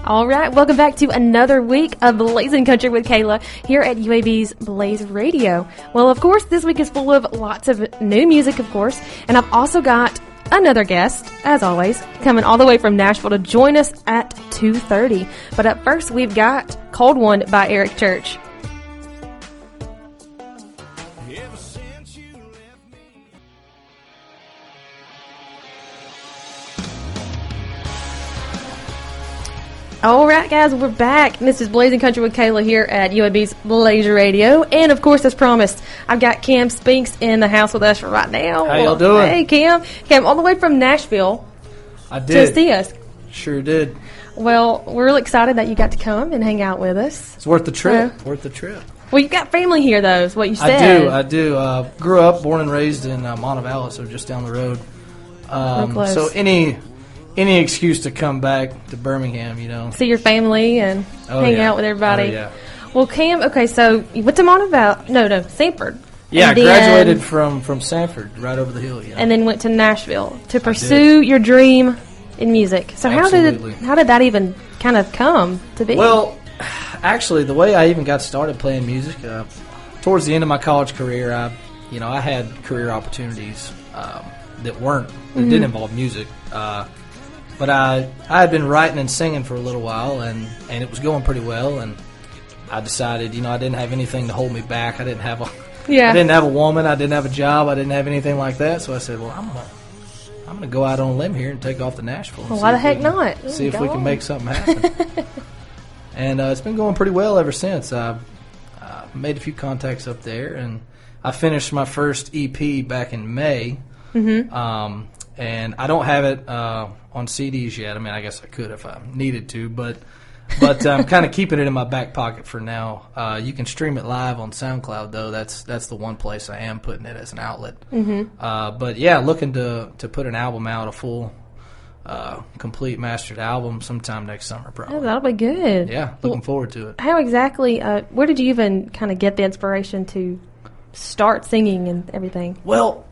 All right, welcome back to another week of Blazin' Country with Kayla here at UAB's Blaze Radio. Well, of course, this week is full of lots of new music, of course, and I've also got another guest, as always, coming all the way from Nashville to join us at 2:30. But up first, we've got Cold One by Eric Church. All right, guys, we're back. This is Blazin' Country with Kayla here at UAB's Blaze Radio. And, of course, as promised, I've got Cam Spinks in the house with us right now. How y'all doing? Hey, Cam. Cam, all the way from Nashville. I did. To see us. Sure did. Well, we're really excited that you got to come and hang out with us. It's worth the trip. Worth the trip. Well, you got family here, though, is what you said. I do. Grew up, born and raised in Montevallo, so just down the road. Real close. So any excuse to come back to Birmingham, you know. See your family and hang out with everybody. Oh, yeah. Well, Cam, okay, so you went to Montevallo. No, Sanford. Yeah, I graduated from Sanford, right over the hill. Yeah. And then went to Nashville to pursue your dream in music. So how did that even kind of come to be? Well, actually, the way I even got started playing music, towards the end of my college career, I had career opportunities that didn't involve music. But I had been writing and singing for a little while, and it was going pretty well. And I decided, I didn't have anything to hold me back. I didn't have a woman. I didn't have a job. I didn't have anything like that. So I said, well, I'm gonna go out on a limb here and take off to Nashville. Well, why the heck not? See if we can make something happen. And it's been going pretty well ever since. I made a few contacts up there, and I finished my first EP back in May. Mm-hmm. And I don't have it on CDs yet. I mean, I guess I could if I needed to, but I'm kind of keeping it in my back pocket for now. You can stream it live on SoundCloud, though. That's the one place I am putting it as an outlet. Mm-hmm. But yeah, looking to put an album out, a full, complete mastered album sometime next summer, probably. Oh, that'll be good. Yeah, looking forward to it. How exactly? Where did you even kind of get the inspiration to start singing and everything? Well,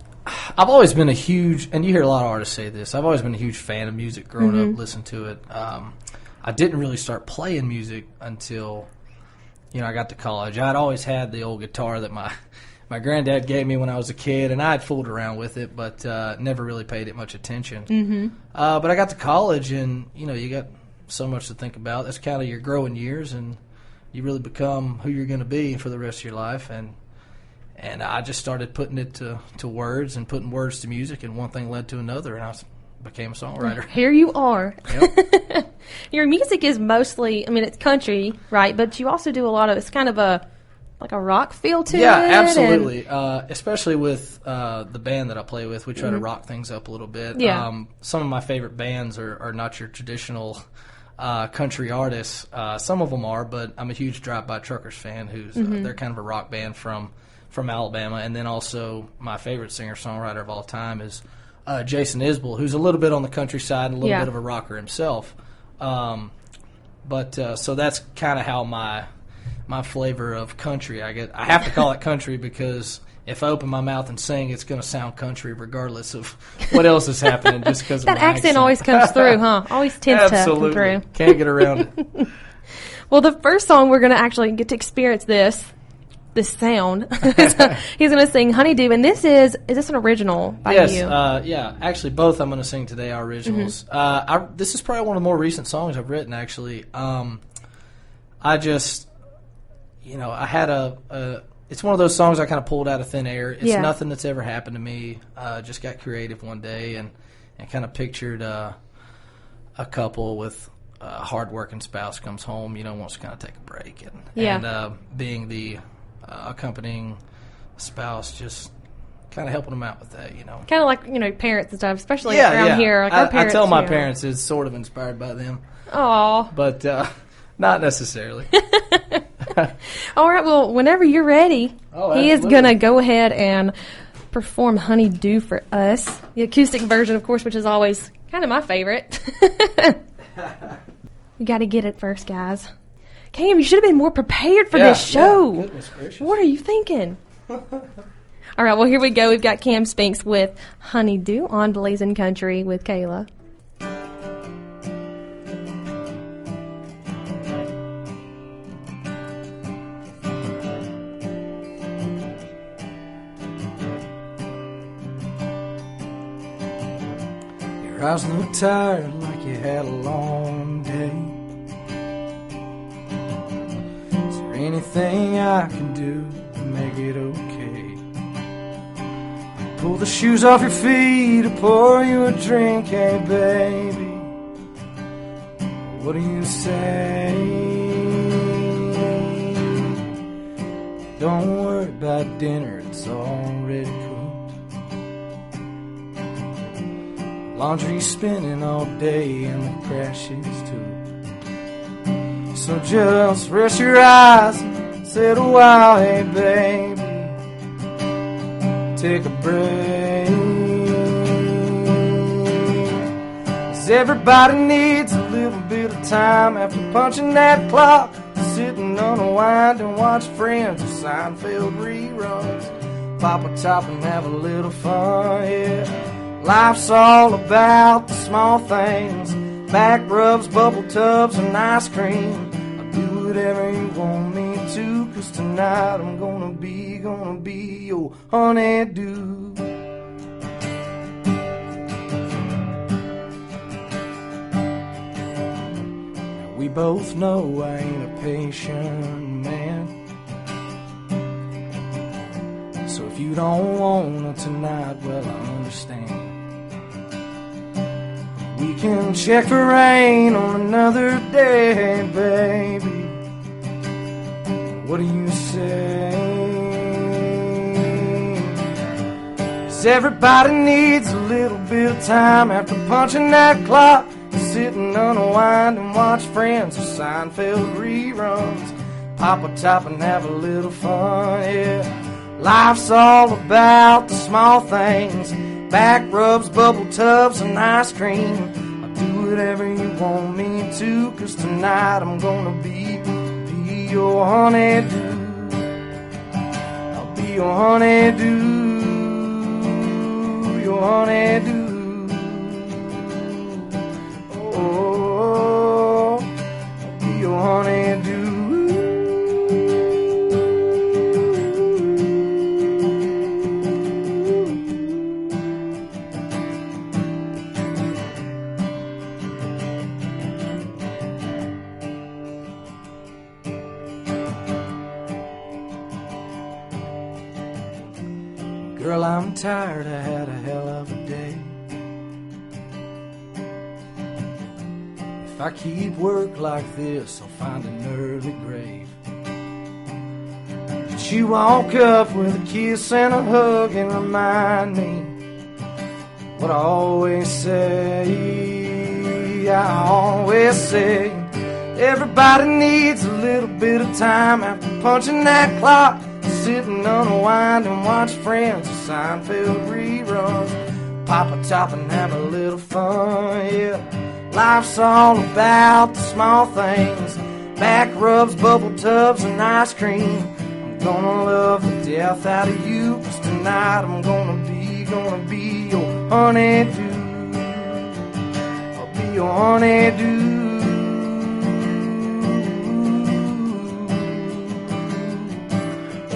I've always been a huge, and you hear a lot of artists say this, I've always been a huge fan of music growing up, listened to it. I didn't really start playing music until, I got to college. I'd always had the old guitar that my granddad gave me when I was a kid, and I'd fooled around with it, but never really paid it much attention. Mm-hmm. But I got to college, and, you got so much to think about. That's kind of your growing years, and you really become who you're going to be for the rest of your life, and I just started putting it to words and putting words to music, and one thing led to another, and I became a songwriter. Here you are. Yep. Your music is mostly, it's country, right? But you also do a lot of, it's kind of like a rock feel to it. Yeah, absolutely. Especially with the band that I play with. We try to rock things up a little bit. Yeah. Some of my favorite bands are not your traditional country artists. Some of them are, but I'm a huge Drive-By Truckers fan who's they're kind of a rock band from Alabama. And then also my favorite singer-songwriter of all time is Jason Isbell, who's a little bit on the country side and a little bit of a rocker himself. So that's kind of how my flavor of country I have to call it country because if I open my mouth and sing, it's going to sound country regardless of what else is happening just because of that my accent always comes through, huh? Always tends to come through. Can't get around it. Well, the first song we're going to actually get to experience this sound. He's going to sing Honeydew, and is this an original by you? Yes, yeah. Actually, both I'm going to sing today are originals. Mm-hmm. This is probably one of the more recent songs I've written, actually. I just, I had it's one of those songs I kind of pulled out of thin air. It's nothing that's ever happened to me. Just got creative one day and kind of pictured a couple with a hard-working spouse comes home, wants to kind of take a break. And being the accompanying spouse, just kind of helping them out with that, Kind of like, parents and stuff, especially around here. Like our parents, I tell my parents it's sort of inspired by them. Aw. But not necessarily. All right, well, whenever you're ready, he is going to go ahead and perform Honeydew for us. The acoustic version, of course, which is always kind of my favorite. You got to get it first, guys. Cam, you should have been more prepared for this show. Yeah, goodness gracious. What are you thinking? All right, well, here we go. We've got Cam Spinks with Honeydew on Blazin' Country with Kayla. Your eyes look tired like you had a long day. Is there anything I can do to make it okay? Pull the shoes off your feet to pour you a drink, hey baby. What do you say? Don't worry about dinner, it's already cooked. Laundry's spinning all day and the crash is too. So just rest your eyes and sit a while, hey baby. Take a break. 'Cause everybody needs a little bit of time after punching that clock. Sitting unwind and watch Friends or Seinfeld reruns. Pop a top and have a little fun, yeah. Life's all about the small things. Back rubs, bubble tubs, and ice cream. I'll do whatever you want me to, 'cause tonight I'm gonna be your honeydew. We both know I ain't a patient man. So if you don't want it tonight, well, I understand. We can check for rain on another day, baby. What do you say? 'Cause everybody needs a little bit of time after punching that clock. Sitting unwind and watch Friends or Seinfeld reruns. Pop a top and have a little fun, yeah. Life's all about the small things. Back rubs, bubble tubs, and ice cream. I'll do whatever you want me to, 'cause tonight I'm gonna be your honeydew. I'll be your honeydew, your honeydew. Oh, I'll be your honeydew. Girl, I'm tired, I had a hell of a day. If I keep work like this, I'll find an early grave. But you walk up with a kiss and a hug and remind me what I always say. I always say everybody needs a little bit of time after punching that clock. Sitting unwind and watch Friends or Seinfeld reruns. Pop a top and have a little fun, yeah. Life's all about the small things. Back rubs, bubble tubs, and ice cream. I'm gonna love the death out of you, 'cause tonight I'm gonna be your honeydew. I'll be your honeydew.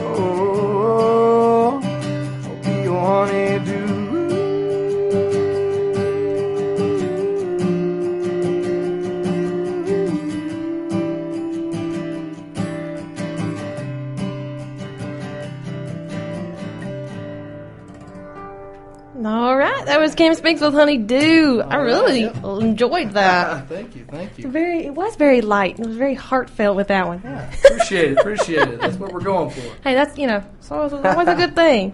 Oh, I'll be your honeydew. All right, that was Cam Spinks with Honeydew. I really enjoyed that. Thank you. It was very light. It was very heartfelt with that one. Yeah, appreciate it. That's what we're going for. Hey, that's, so that was a good thing.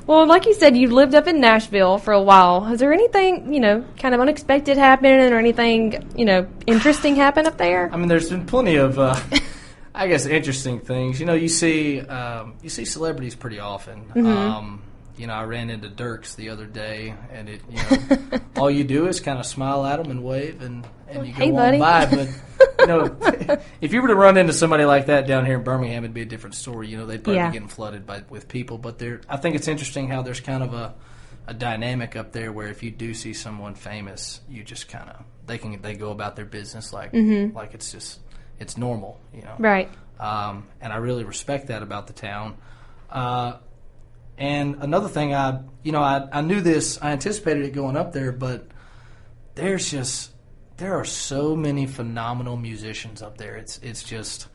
Well, like you said, you lived up in Nashville for a while. Has there anything, kind of unexpected happened or anything, interesting happen up there? I mean, there's been plenty of, I guess, interesting things. You see celebrities pretty often. Mm-hmm. I ran into Dirks the other day, and all you do is kind of smile at them and wave, and you go on by. But if you were to run into somebody like that down here in Birmingham, it'd be a different story. They'd probably be getting flooded with people. But I think it's interesting how there's kind of a dynamic up there where if you do see someone famous, you just kind of they go about their business like it's normal. Right. And I really respect that about the town. And another thing, I knew this, I anticipated it going up there, but there are so many phenomenal musicians up there. It's just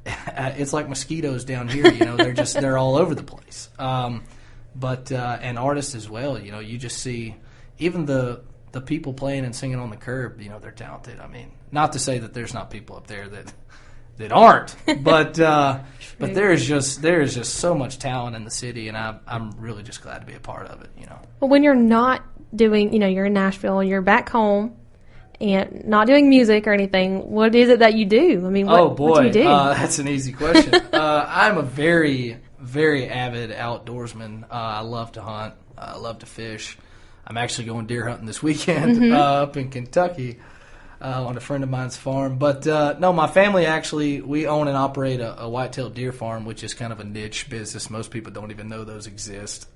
it's like mosquitoes down here. They're all over the place. But and artists as well. You just see even the people playing and singing on the curb. They're talented. I mean, not to say that there's not people up there that aren't, but there is just so much talent in the city, and I'm really just glad to be a part of it. Well, when you're not doing, you're in Nashville, you're back home, and not doing music or anything, what is it that you do? I mean, what do you do? That's an easy question. I'm a very, very avid outdoorsman. I love to hunt. I love to fish. I'm actually going deer hunting this weekend up in Kentucky on a friend of mine's farm. But no, my family actually, we own and operate a white-tailed deer farm, which is kind of a niche business. Most people don't even know those exist.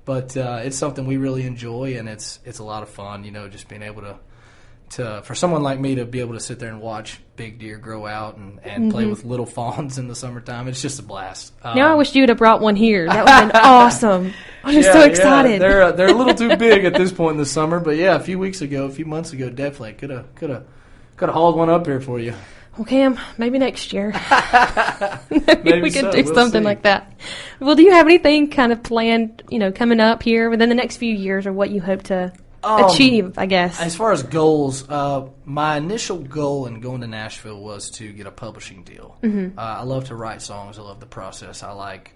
But it's something we really enjoy, and it's a lot of fun, just being able to for someone like me to be able to sit there and watch big deer grow out and play with little fawns in the summertime. It's just a blast. Now I wish you would have brought one here. That would have been awesome. I'm just so excited. Yeah, they're a little too big at this point in the summer, but yeah, a few months ago, definitely could have hauled one up here for you. Well, Cam, maybe next year. maybe we could do something see. Like that. Well, do you have anything kind of planned, coming up here within the next few years, or what you hope to achieve, I guess? As far as goals, my initial goal in going to Nashville was to get a publishing deal. I love to write songs. I love the process. I like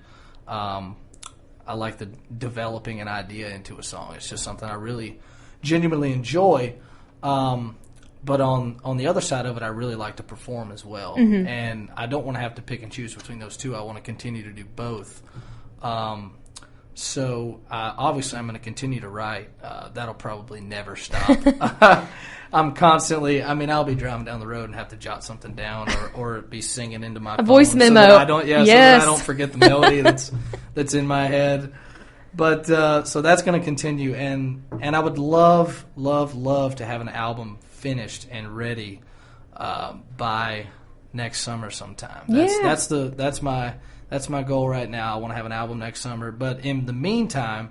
the developing an idea into a song. It's just something I really genuinely enjoy. But on the other side of it, I really like to perform as well. And I don't want to have to pick and choose between those two. I want to continue to do both. So obviously I'm going to continue to write. That'll probably never stop. I'm constantly, I'll be driving down the road and have to jot something down or be singing into my phone voice memo. So that I don't forget the melody that's in my head. But so that's going to continue, and I would love to have an album finished and ready by next summer sometime. That's my goal right now. I want to have an album next summer. But in the meantime,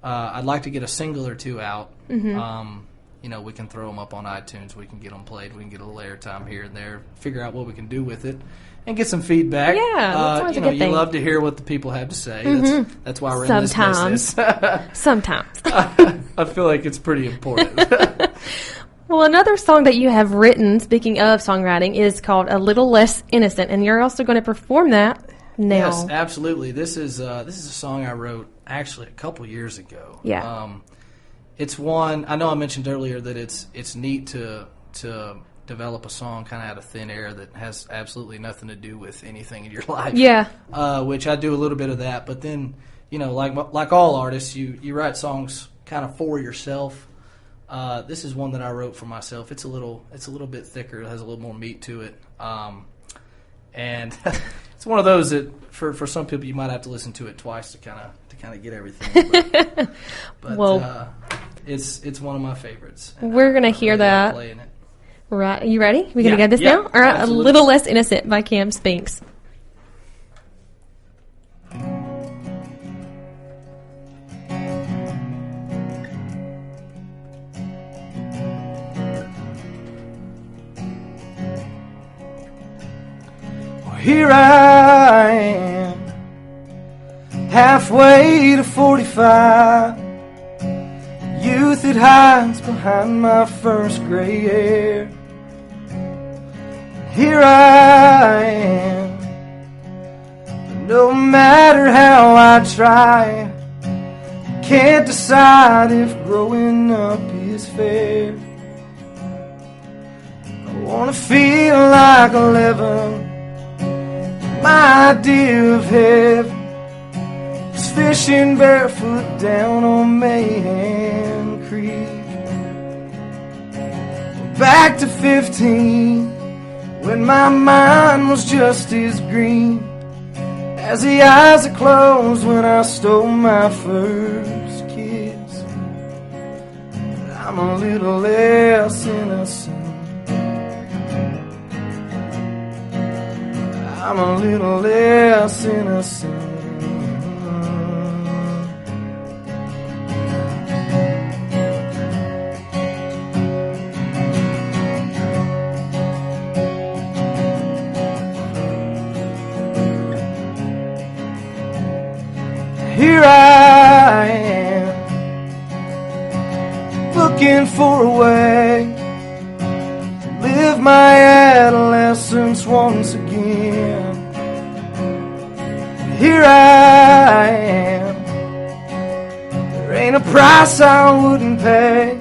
I'd like to get a single or two out. We can throw them up on iTunes. We can get them played. We can get a little airtime here and there. Figure out what we can do with it, and get some feedback. Yeah, that's always a good thing. You love to hear what the people have to say. That's why we're in this business. Sometimes. I feel like it's pretty important. Well, another song that you have written, speaking of songwriting, is called "A Little Less Innocent," and you're also going to perform that now. Yes, absolutely. This is a song I wrote actually a couple years ago. Yeah. It's one I know I mentioned earlier that it's neat to develop a song kind of out of thin air that has absolutely nothing to do with anything in your life. Yeah. Which I do a little bit of that, but then like all artists, you write songs kind of for yourself. This is one that I wrote for myself. It's a little bit thicker. It has a little more meat to it. And it's one of those that for some people you might have to listen to it twice to kind of get everything. But well, it's one of my favorites. We're gonna hear that. Playing it. Right? Are you ready? We gonna get this now? All right. Absolutely. A Little Less Innocent by Cam Spinks. Here I am, halfway to 45. Youth that hides behind my first gray hair. Here I am, but no matter how I try, can't decide if growing up is fair. I wanna feel like 11. My idea of heaven was fishing barefoot down on Mayhem Creek. Back to 15, when my mind was just as green as the eyes that closed when I stole my first kiss. I'm a little less innocent. I'm a little less innocent. looking for a way to live my adolescence once again. And here I am. There ain't a price I wouldn't pay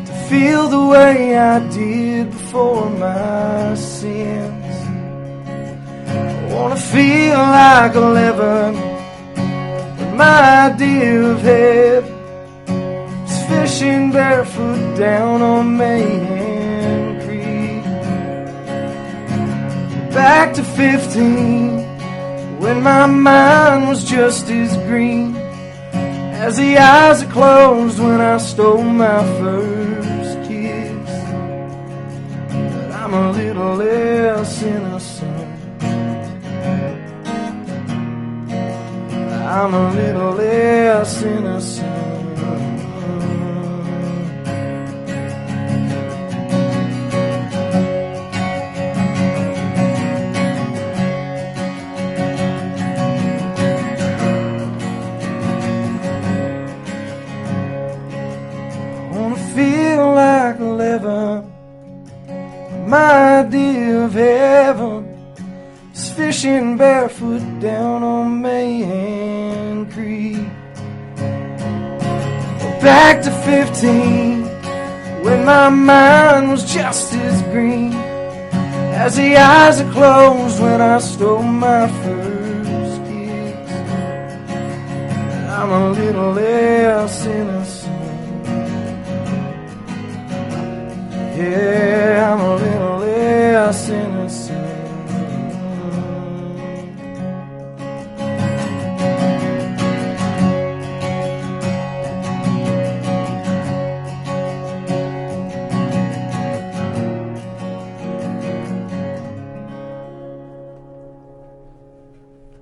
to feel the way I did before my sins. I wanna feel like 11, but my idea of heaven was fishing barefoot down on Mayhem Creek. Back to 15, when my mind was just as green as the eyes that closed when I stole my first kiss. But I'm a little less innocent. I'm a little less innocent. I wanna feel like 11. My idea of heaven is fishing barefoot down on Mayhem Creek. Back to 15, when my mind was just as green as the eyes that closed when I stole my first kiss. I'm a little less innocent. Yeah, I'm a little less innocent.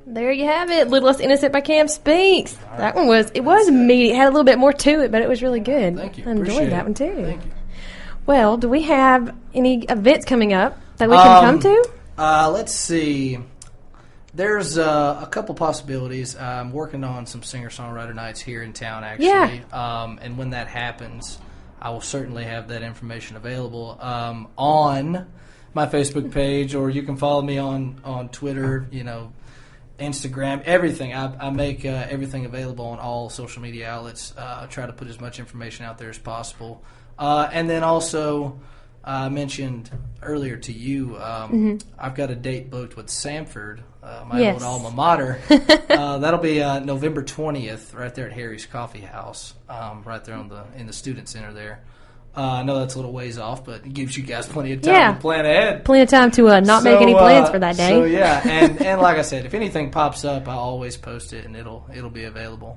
There you have it, Little Less Innocent by Cam Spinks. That one was meaty. It had a little bit more to it, but it was really good. Thank you. I enjoyed that one too. Thank you. Well, do we have any events coming up that we can come to? Let's see. There's a couple possibilities. I'm working on some singer-songwriter nights here in town, actually. Yeah. And when that happens, I will certainly have that information available on my Facebook page, or you can follow me on Twitter, Instagram, everything. I make everything available on all social media outlets. I try to put as much information out there as possible. And then also, I mentioned earlier to you, I've got a date booked with Samford, my old alma mater. That'll be November 20th, right there at Harry's Coffee House, right there in the Student Center there. I know that's a little ways off, but it gives you guys plenty of time to plan ahead. Plenty of time to not make any plans for that day. So yeah, and like I said, if anything pops up, I always post it, and it'll be available.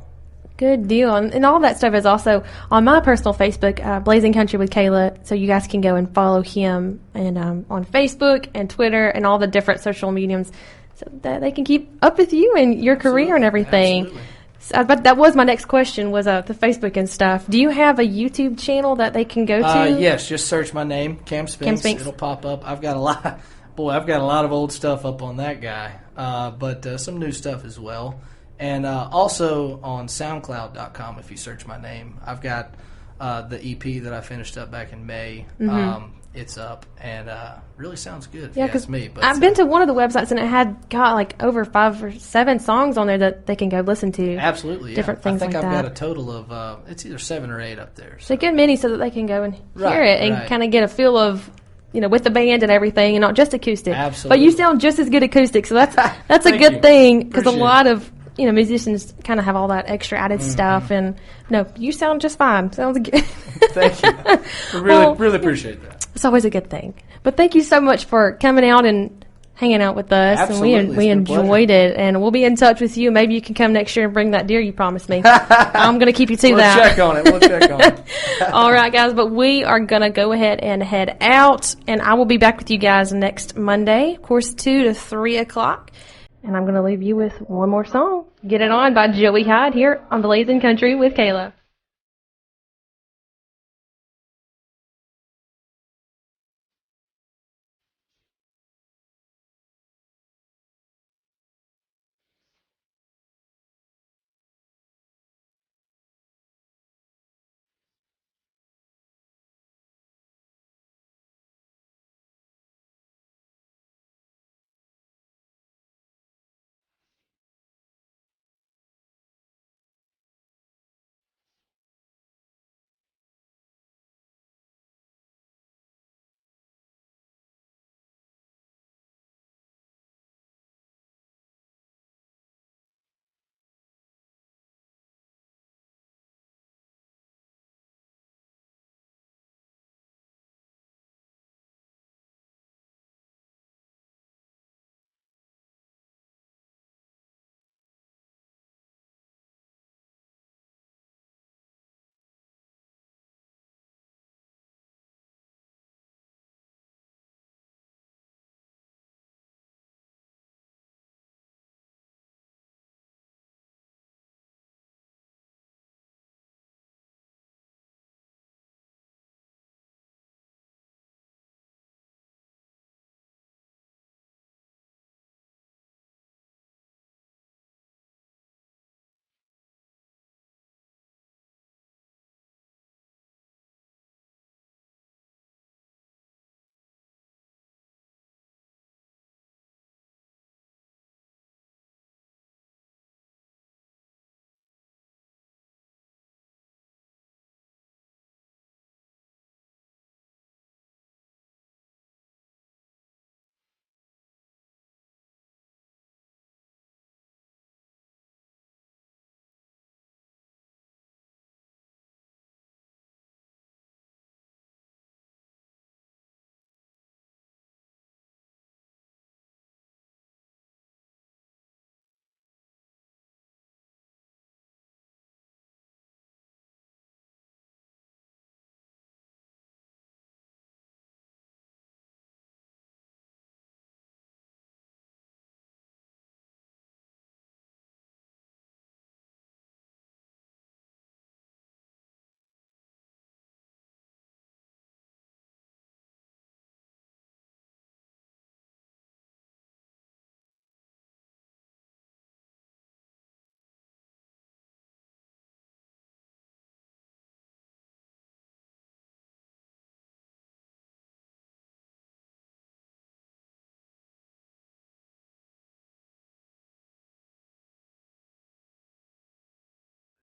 Good deal. And all that stuff is also on my personal Facebook, Blazin Country with Kayla, so you guys can go and follow him and on Facebook and Twitter and all the different social mediums so that they can keep up with you and your career and everything. Absolutely. So, but that was my next question, was the Facebook and stuff. Do you have a YouTube channel that they can go to? Yes, just search my name, Cam Spinks. It'll pop up. I've got a lot of old stuff up on that guy, but some new stuff as well. And also on SoundCloud.com, if you search my name, I've got the EP that I finished up back in May. It's up, and really sounds good, if you ask me. But I've been to one of the websites, and it had got like over 5 or 7 songs on there that they can go listen to. Absolutely, different things like that. I think I've got a total of, it's either 7 or 8 up there. So a good many so that they can go and hear it and kind of get a feel of, with the band and everything, and not just acoustic. Absolutely. But you sound just as good acoustic, so that's a good thing, because a lot of musicians kind of have all that extra added stuff, and no, you sound just fine. Sounds good. Thank you. Really appreciate that. It's always a good thing. But thank you so much for coming out and hanging out with us. Absolutely. And we enjoyed it, and we'll be in touch with you. Maybe you can come next year and bring that deer you promised me. I'm going to keep you to that. We'll check on it. All right, guys, but we are going to go ahead and head out, and I will be back with you guys next Monday, of course, 2 to 3 o'clock. And I'm going to leave you with one more song. Get It On by Joey Hyde here on Blazin' Country with Kayla.